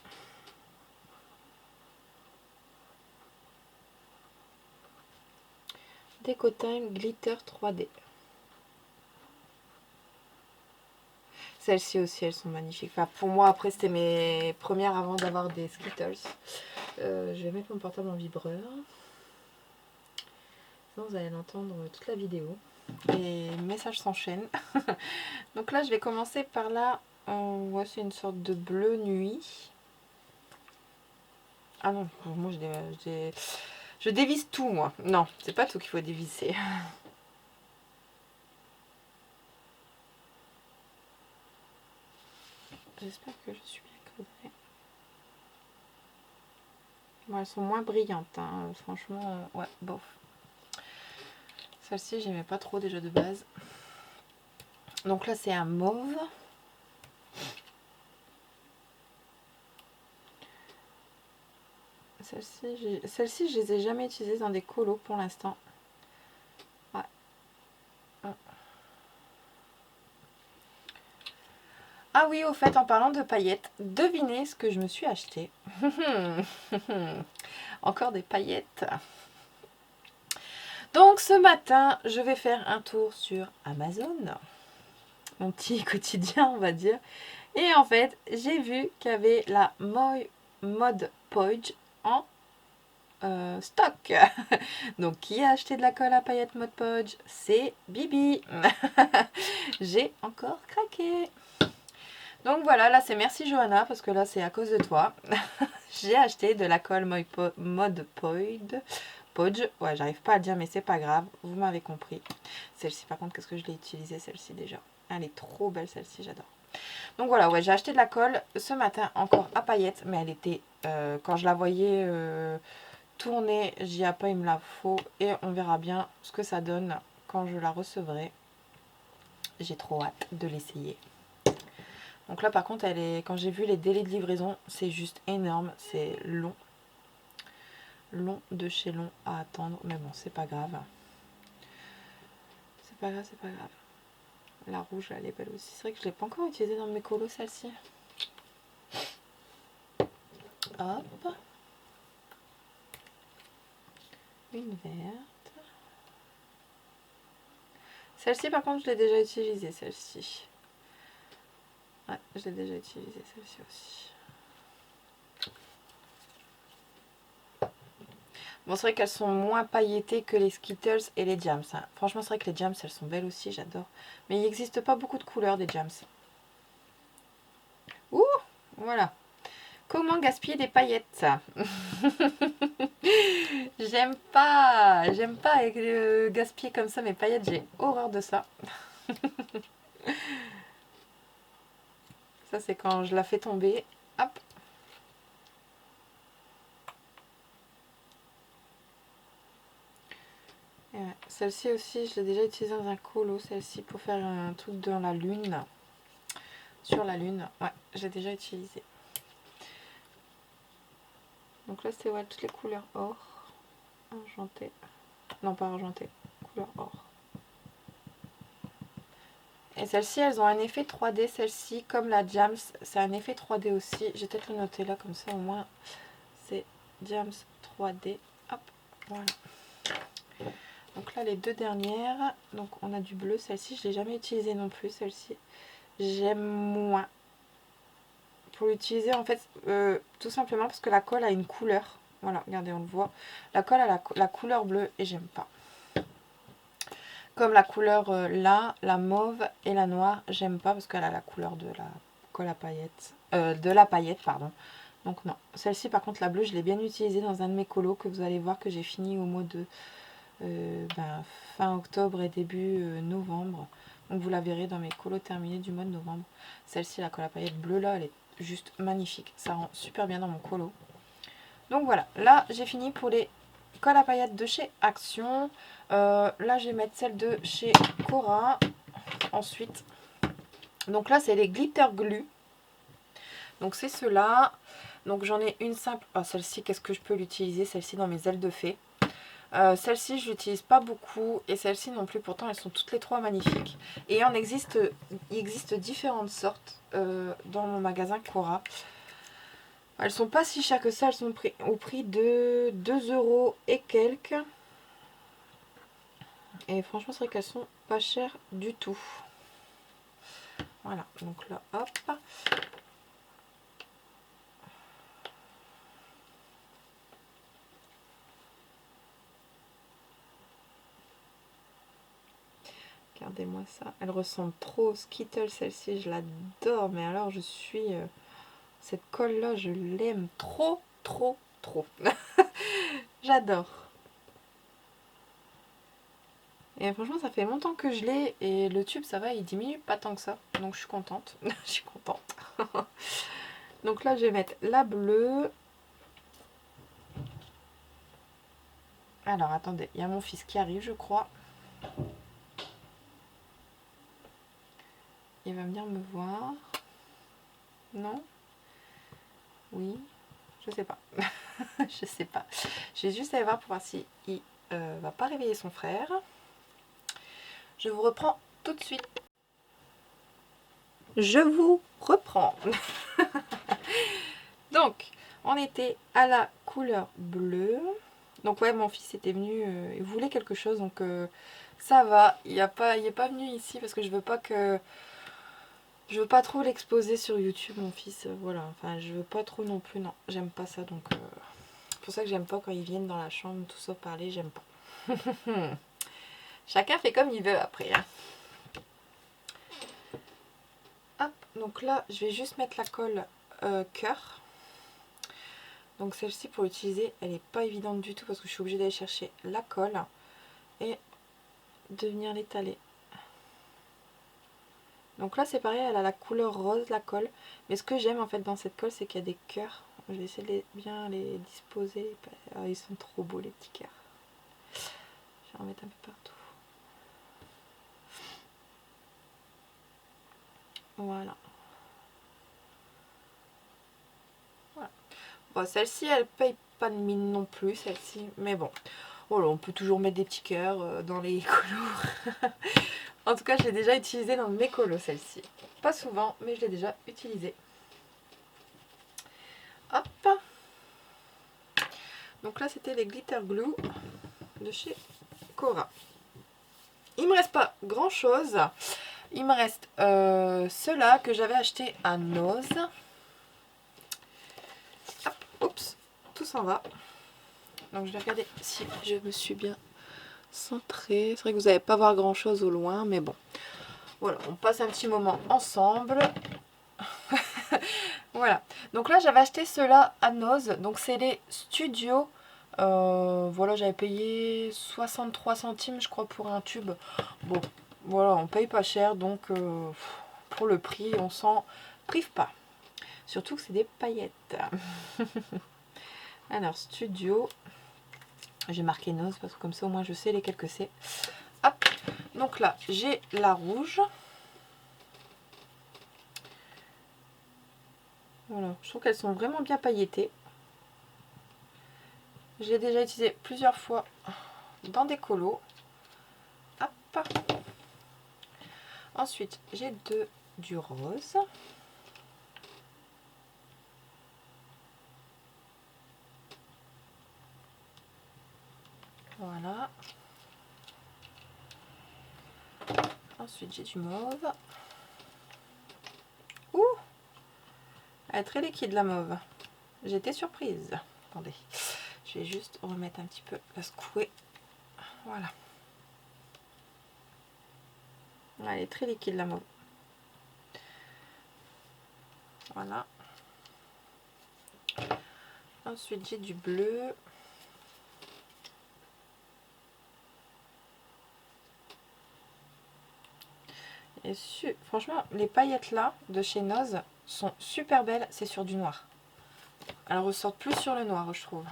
Deco Time Glitter 3D. Celles-ci aussi, elles sont magnifiques. Enfin, pour moi, après, c'était mes premières avant d'avoir des Skittles. Je vais mettre mon portable en vibreur. Sinon, vous allez l'entendre toute la vidéo. Et les messages s'enchaînent. Donc là, je vais commencer par là. Ouais, c'est une sorte de bleu nuit. Ah non, moi, je dévisse tout, moi. Non, c'est pas tout qu'il faut dévisser. J'espère que je suis bien cadrée. Bon, elles sont moins brillantes, hein. Franchement, ouais, bof. Celle-ci, j'aimais pas trop déjà de base. Donc là, c'est un mauve. Celle-ci, je les ai jamais utilisées dans des colos pour l'instant. Ouais. Ah oui, au fait, en parlant de paillettes, devinez ce que je me suis acheté. Encore des paillettes. Donc ce matin, je vais faire un tour sur Amazon. Mon petit quotidien, on va dire. Et en fait, j'ai vu qu'il y avait la Mod Podge en stock. Donc qui a acheté de la colle à paillettes Mod Podge? C'est Bibi. J'ai encore craqué. Donc voilà, là c'est merci Johanna, parce que là c'est à cause de toi. J'ai acheté de la colle Mod Podge. Ouais, j'arrive pas à le dire, mais c'est pas grave, vous m'avez compris. Celle-ci par contre, qu'est-ce que je l'ai utilisée celle-ci déjà? Elle est trop belle celle-ci, j'adore. Donc voilà, ouais, j'ai acheté de la colle ce matin encore à paillettes, mais elle était, quand je la voyais tourner, j'y ai pas, il me la faut, et on verra bien ce que ça donne quand je la recevrai. J'ai trop hâte de l'essayer. Donc là par contre, elle est, quand j'ai vu les délais de livraison, c'est juste énorme, c'est long. Long de chez long à attendre, mais bon, c'est pas grave. C'est pas grave, c'est pas grave. La rouge, elle est belle aussi. C'est vrai que je l'ai pas encore utilisée dans mes colos, celle-ci. Hop. Une verte. Celle-ci, par contre, je l'ai déjà utilisée, celle-ci. Ouais, je l'ai déjà utilisée, celle-ci aussi. Bon, c'est vrai qu'elles sont moins pailletées que les Skittles et les Jams. Hein. Franchement, c'est vrai que les Jams, elles sont belles aussi, j'adore. Mais il n'existe pas beaucoup de couleurs des Jams. Ouh, voilà. Comment gaspiller des paillettes? J'aime pas gaspiller comme ça mes paillettes, j'ai horreur de ça. Ça c'est quand je la fais tomber, hop. Celle-ci aussi, je l'ai déjà utilisée dans un colo, celle-ci, pour faire un truc dans la lune. Sur la lune, ouais, j'ai déjà utilisé. Donc là, c'est ouais, toutes les couleurs or, argenté. Non, pas argenté, couleur or. Et celles-ci, elles ont un effet 3D. Celle-ci, comme la Jams, c'est un effet 3D aussi. Je vais peut-être le noter là, comme ça au moins, c'est Jams 3D. Hop, voilà. Donc là, les deux dernières. Donc on a du bleu. Celle-ci, je ne l'ai jamais utilisée non plus. Celle-ci, j'aime moins. Pour l'utiliser, en fait, tout simplement parce que la colle a une couleur. Voilà, regardez, on le voit. La colle a la couleur bleue et j'aime pas. Comme la couleur là, la mauve et la noire, j'aime pas parce qu'elle a la couleur de la colle à paillettes. De la paillette, pardon. Donc non. Celle-ci, par contre, la bleue, je l'ai bien utilisée dans un de mes colos que vous allez voir que j'ai fini au mois de fin octobre et début novembre. Donc vous la verrez dans mes colos terminés du mois de novembre. Celle-ci, la colle à paillettes bleue, là, elle est juste magnifique. Ça rend super bien dans mon colo. Donc voilà, là, j'ai fini pour les colles à paillettes de chez Action. Là, je vais mettre celle de chez Cora. Ensuite, donc là, c'est les Glitter Glue. Donc c'est ceux-là. Donc j'en ai une simple. Oh, celle-ci, qu'est-ce que je peux l'utiliser? Celle-ci dans mes ailes de fée. Celle-ci, je l'utilise pas beaucoup. Et celle-ci non plus. Pourtant, elles sont toutes les trois magnifiques. Et il existe différentes sortes dans mon magasin Cora. Elles sont pas si chères que ça. Elles sont au prix de 2 € et quelques. Et franchement, c'est vrai qu'elles sont pas chères du tout. Voilà, donc là, hop. Regardez-moi ça. Elle ressemble trop au Skittle, celle-ci. Je l'adore. Mais alors, je suis... cette colle-là, je l'aime trop, trop, trop. J'adore. Et franchement, ça fait longtemps que je l'ai. Et le tube, ça va, il diminue pas tant que ça. Donc, je suis contente. Je suis contente. Donc là, je vais mettre la bleue. Alors, attendez. Il y a mon fils qui arrive, je crois. Il va venir me voir. Non? Oui? Je sais pas. Je sais pas. Je vais juste aller voir pour voir si il va pas réveiller son frère. Je vous reprends tout de suite. Je vous reprends. Donc, on était à la couleur bleue. Donc ouais, mon fils était venu, il voulait quelque chose, donc ça va. Il est pas venu ici parce que je veux pas trop l'exposer sur YouTube, mon fils. Voilà, enfin, je veux pas trop non plus, non. J'aime pas ça, donc c'est pour ça que j'aime pas quand ils viennent dans la chambre, tout ça, parler, j'aime pas. Chacun fait comme il veut après. Hein. Hop, donc là, je vais juste mettre la colle cœur. Donc celle-ci, pour l'utiliser, elle n'est pas évidente du tout parce que je suis obligée d'aller chercher la colle et de venir l'étaler. Donc là, c'est pareil, elle a la couleur rose, la colle. Mais ce que j'aime en fait dans cette colle, c'est qu'il y a des cœurs. Je vais essayer de bien les disposer. Ah, ils sont trop beaux, les petits cœurs. Je vais en mettre un peu partout. Voilà. Voilà. Bon, celle-ci, elle paye pas de mine non plus, celle-ci. Mais bon, voilà, on peut toujours mettre des petits cœurs dans les colos. En tout cas, je l'ai déjà utilisée dans mes colos, celle-ci. Pas souvent, mais je l'ai déjà utilisée. Hop. Donc là, c'était les Glitter Glue de chez Cora. Il me reste pas grand-chose. Il me reste ceux-là que j'avais acheté à Noz. Hop, oups, tout s'en va. Donc je vais regarder si je me suis bien centrée. C'est vrai que vous n'allez pas voir grand-chose au loin, mais bon. Voilà, on passe un petit moment ensemble. Voilà, donc là j'avais acheté ceux-là à Noz. Donc c'est les Studio. Voilà, j'avais payé 63 centimes je crois pour un tube. Bon, voilà, on paye pas cher, donc pour le prix, on s'en prive pas. Surtout que c'est des paillettes. Alors, Studio. J'ai marqué Nose parce que comme ça au moins je sais lesquels que c'est. Hop, donc là j'ai la rouge. Voilà, je trouve qu'elles sont vraiment bien pailletées. Je l'ai déjà utilisé plusieurs fois dans des colos. Hop. Ensuite, j'ai du rose. Voilà. Ensuite, j'ai du mauve. Ouh! Elle est très liquide la mauve. J'étais surprise. Attendez, je vais juste remettre un petit peu la secouer. Voilà. Elle est très liquide la mauve. Voilà. Ensuite, j'ai du bleu. Et franchement, les paillettes là de chez Nose sont super belles. C'est sur du noir. Elles ressortent plus sur le noir, je trouve.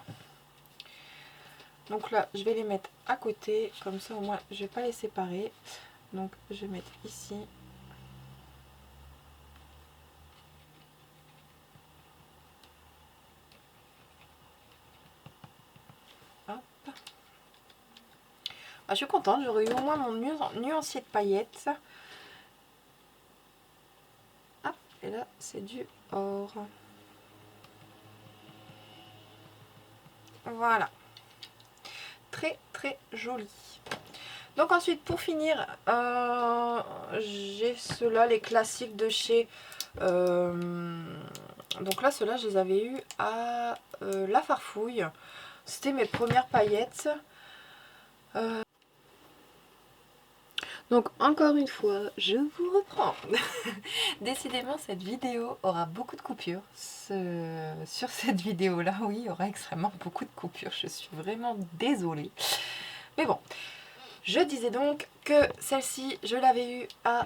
Donc là, je vais les mettre à côté. Comme ça, au moins, je vais pas les séparer. Donc, je vais mettre ici. Hop. Ah, je suis contente. J'aurais eu au moins mon nuancier de paillettes. Hop. Et là, c'est du or. Voilà. Très, très joli. Donc ensuite, pour finir, j'ai ceux-là, les classiques de chez... donc là, ceux-là, je les avais eus à La Farfouille. C'était mes premières paillettes. Donc encore une fois, je vous reprends. Décidément, cette vidéo aura beaucoup de coupures. Sur cette vidéo-là, oui, il y aura extrêmement beaucoup de coupures. Je suis vraiment désolée. Mais bon, je disais donc que celle-ci, je l'avais eue à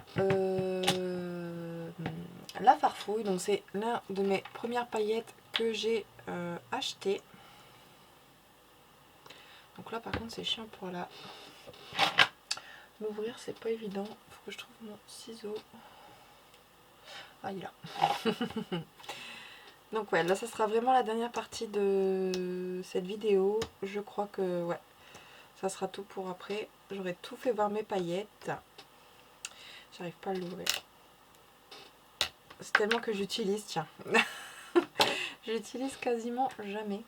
La Farfouille. Donc c'est l'un de mes premières paillettes que j'ai acheté. Donc là, par contre, c'est chiant pour l'ouvrir, c'est pas évident. Faut que je trouve mon ciseau. Ah, il est là. Donc ouais, là ça sera vraiment la dernière partie de cette vidéo. Je crois que ouais, ça sera tout pour après. J'aurai tout fait voir mes paillettes. J'arrive pas à l'ouvrir. C'est tellement que j'utilise, tiens. J'utilise quasiment jamais.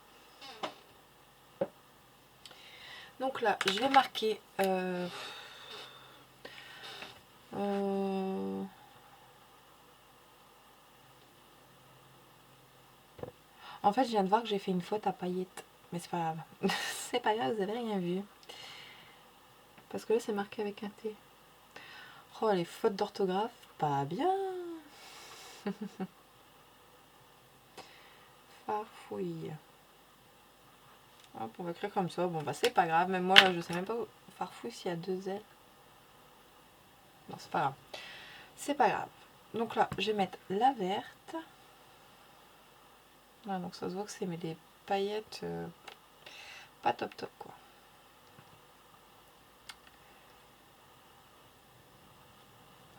Donc là, je vais marquer... En fait, je viens de voir que j'ai fait une faute à paillettes. Mais c'est pas grave. C'est pas grave, vous avez rien vu. Parce que là, c'est marqué avec un T. Oh, les fautes d'orthographe, pas bien. Farfouille. Hop, on va écrire comme ça. Bon, bah, c'est pas grave. Même moi, là, je sais même pas où... Farfouille s'il y a deux L. Non, c'est pas grave. C'est pas grave. Donc là, je vais mettre la verte. Voilà, donc ça se voit que c'est des paillettes pas top top, quoi.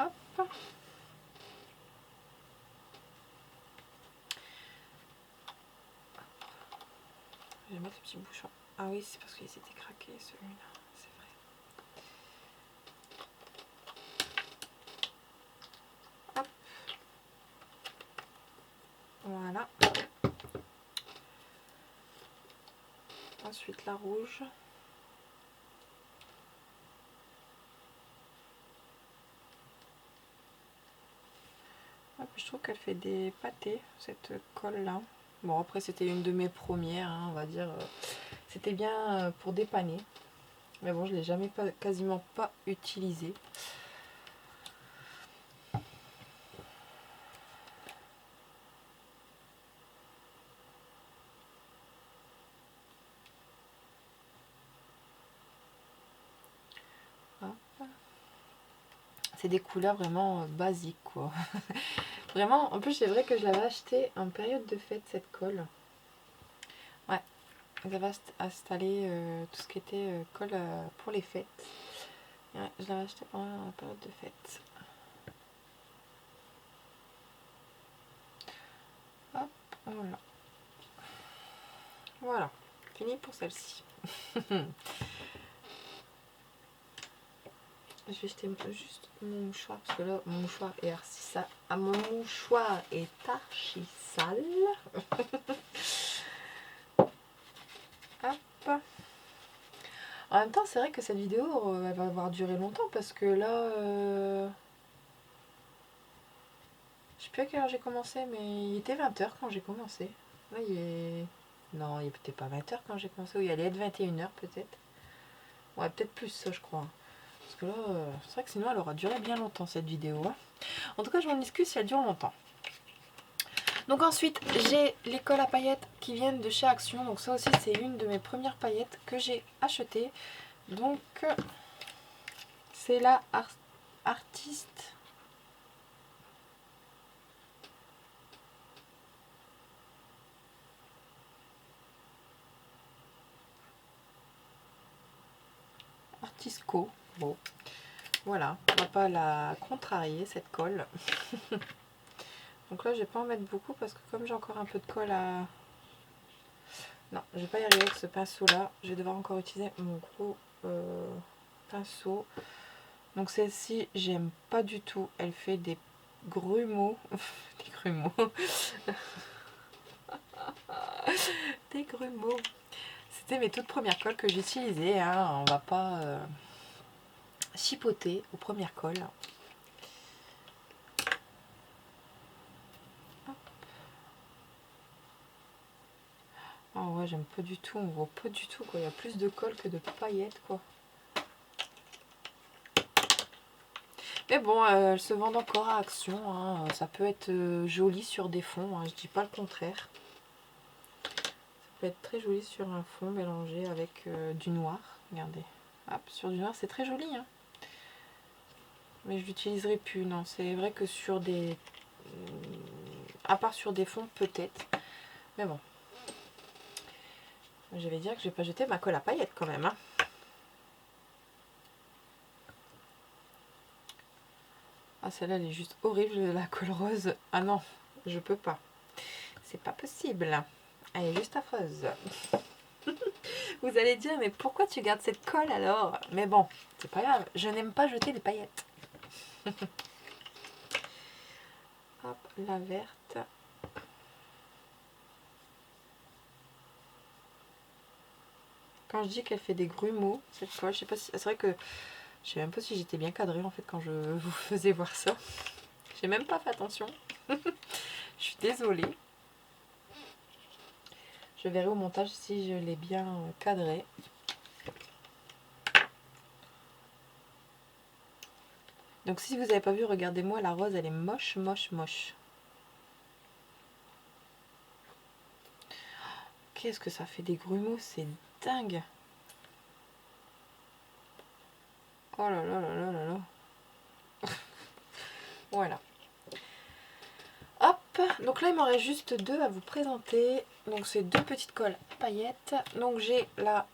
Hop. Je vais mettre le petit bouchon. Ah oui, c'est parce qu'il s'était craqué celui-là, c'est vrai. Hop. Voilà. Ensuite la rouge. Hop, je trouve qu'elle fait des pâtés, cette colle là. Bon, après c'était une de mes premières, hein, on va dire. C'était bien pour dépanner. Mais bon, je ne l'ai jamais quasiment pas utilisée. C'est des couleurs vraiment basiques, quoi. Vraiment, en plus c'est vrai que je l'avais acheté en période de fête, cette colle. Ouais. ils avaient installé tout ce qui était colle pour les fêtes. Ouais, je l'avais acheté pendant la période de fête. Hop, voilà. Voilà, fini pour celle-ci. Je vais jeter juste mon mouchoir parce que là mon mouchoir est archi sale. Ah, mon mouchoir est archi sale. Hop. En même temps, c'est vrai que cette vidéo elle va avoir duré longtemps parce que là je sais plus à quelle heure j'ai commencé, mais il était 20h quand j'ai commencé. Là il est. Non, il était pas 20h quand j'ai commencé, oui, il allait être 21h peut-être. Ouais, peut-être plus ça je crois. Parce que là, c'est vrai que sinon elle aura duré bien longtemps cette vidéo. Hein. En tout cas, je m'en excuse si elle dure longtemps. Donc ensuite, j'ai les colles à paillettes qui viennent de chez Action. Donc ça aussi, c'est une de mes premières paillettes que j'ai achetées. Donc, c'est la Artiste. Artisco. Bon, voilà. On va pas la contrarier, cette colle. Donc là, je vais pas en mettre beaucoup parce que comme j'ai encore un peu de colle à... Non, je vais pas y arriver avec ce pinceau-là. Je vais devoir encore utiliser mon gros pinceau. Donc celle-ci, j'aime pas du tout. Elle fait des grumeaux. Des grumeaux. Des grumeaux. C'était mes toutes premières colles que j'utilisais. Hein. On va pas chipoter aux premières colles. Ah ouais, j'aime pas du tout. On voit pas du tout quoi. Il y a plus de colle que de paillettes quoi. Mais bon, elles se vendent encore à Action. Hein. Ça peut être joli sur des fonds. Hein. Je dis pas le contraire. Ça peut être très joli sur un fond mélangé avec du noir. Regardez. Hop, sur du noir, c'est très joli. Hein. Mais je l'utiliserai plus. Non, c'est vrai que sur des... À part sur des fonds, peut-être. Mais bon. Je vais dire que je vais pas jeter ma colle à paillettes quand même. Hein. Ah, celle-là, elle est juste horrible, la colle rose. Ah non, je peux pas. C'est pas possible. Elle est juste affreuse. Vous allez dire, mais pourquoi tu gardes cette colle alors? Mais bon, c'est pas grave. Je n'aime pas jeter des paillettes. Hop, la verte. Quand je dis qu'elle fait des grumeaux, cette colle, je sais pas si... C'est vrai que je sais même pas si j'étais bien cadrée en fait quand je vous faisais voir ça. J'ai même pas fait attention. Je suis désolée. Je verrai au montage si je l'ai bien cadré. Donc si vous n'avez pas vu, regardez-moi, la rose, elle est moche, moche, moche. Qu'est-ce que ça fait des grumeaux, c'est dingue. Oh là là là là là là. Voilà. Hop, donc là il m'en reste juste deux à vous présenter. Donc c'est deux petites colles à paillettes. Donc j'ai la...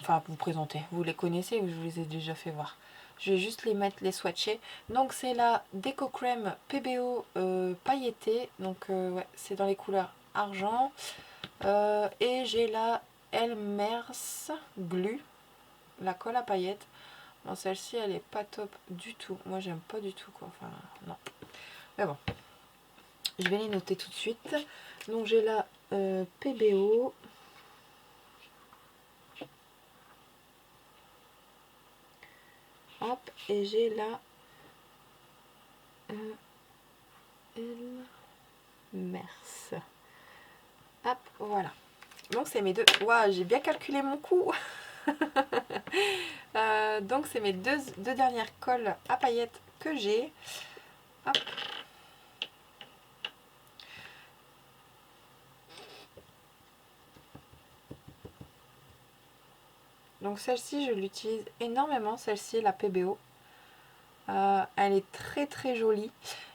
Enfin, vous présenter, vous les connaissez ou je vous les ai déjà fait voir. Je vais juste les mettre, les swatcher. Donc c'est la Déco Crème PBO pailletée. Donc ouais, c'est dans les couleurs argent. Et j'ai la Elmers Glue, la colle à paillettes. Bon, celle-ci elle est pas top du tout. Moi j'aime pas du tout quoi. Enfin non. Mais bon. Je vais les noter tout de suite. Donc j'ai la PBO. Hop, et j'ai la Elmers. Hop, voilà. Donc c'est mes deux... Waouh, j'ai bien calculé mon coût. Donc c'est mes deux dernières colles à paillettes que j'ai. Hop. Donc celle-ci, je l'utilise énormément. Celle-ci, la PBO. Elle est très très jolie.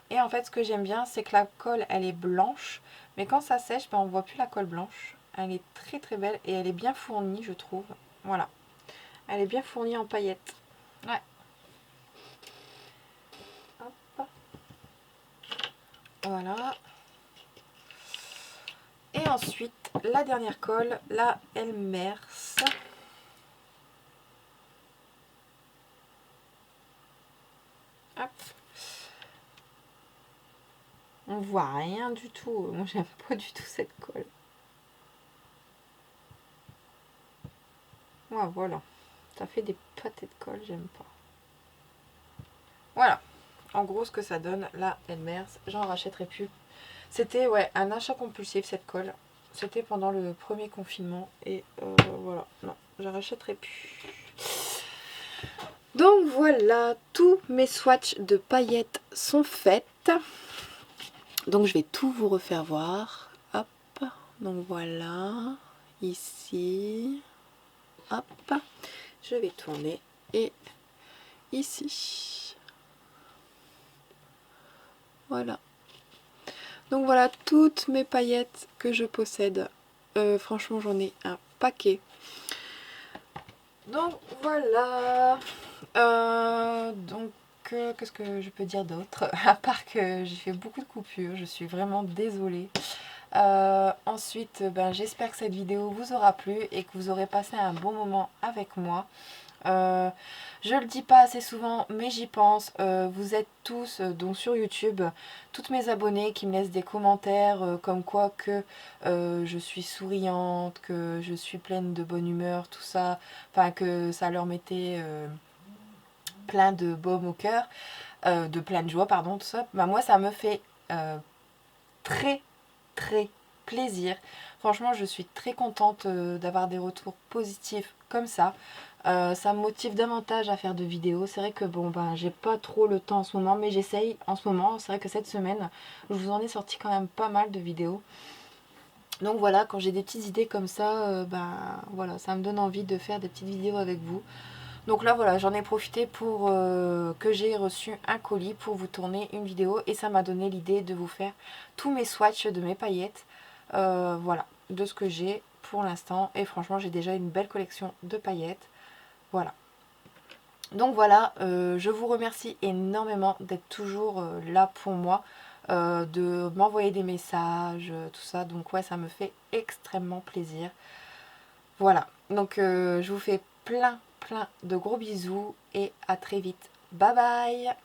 Et en fait, ce que j'aime bien, c'est que la colle, elle est blanche. Mais quand ça sèche, ben, on voit plus la colle blanche. Elle est très très belle et elle est bien fournie, je trouve. Voilà. Elle est bien fournie en paillettes. Ouais. Hop. Voilà. Et ensuite, la dernière colle, la Elmers. Hop. On voit rien du tout. Moi, j'aime pas du tout cette colle. Ouais, voilà. Ça fait des pâtés de colle, j'aime pas. Voilà. En gros, ce que ça donne, la Elmers. J'en rachèterai plus. C'était ouais, un achat compulsif, cette colle. C'était pendant le premier confinement. Et voilà. Non, je rachèterai plus. Donc voilà, tous mes swatchs de paillettes sont faits. Donc je vais tout vous refaire voir. Hop, donc voilà, ici, hop, je vais tourner et ici. Voilà. Donc voilà toutes mes paillettes que je possède. Franchement j'en ai un paquet. Donc voilà. Qu'est-ce que je peux dire d'autre? À part que j'ai fait beaucoup de coupures, je suis vraiment désolée. Ensuite, j'espère que cette vidéo vous aura plu et que vous aurez passé un bon moment avec moi. Je le dis pas assez souvent, mais j'y pense. Vous êtes tous donc sur YouTube, toutes mes abonnés qui me laissent des commentaires comme quoi que je suis souriante, que je suis pleine de bonne humeur, tout ça. Enfin, que ça leur mettait plein de baume au cœur, de plein de joie, pardon, tout ça. Moi, ça me fait très très plaisir. Franchement, je suis très contente d'avoir des retours positifs comme ça. Ça me motive davantage à faire de vidéos. C'est vrai que bon, j'ai pas trop le temps en ce moment, mais j'essaye en ce moment. C'est vrai que cette semaine, je vous en ai sorti quand même pas mal de vidéos. Donc voilà, quand j'ai des petites idées comme ça, voilà, ça me donne envie de faire des petites vidéos avec vous. Donc là voilà, j'en ai profité pour que j'ai reçu un colis pour vous tourner une vidéo et ça m'a donné l'idée de vous faire tous mes swatchs de mes paillettes. Voilà, de ce que j'ai pour l'instant. Et franchement, j'ai déjà une belle collection de paillettes. Voilà. Donc voilà, je vous remercie énormément d'être toujours là pour moi, de m'envoyer des messages, tout ça. Donc ouais, ça me fait extrêmement plaisir. Voilà, donc je vous fais plein de gros bisous et à très vite. Bye bye!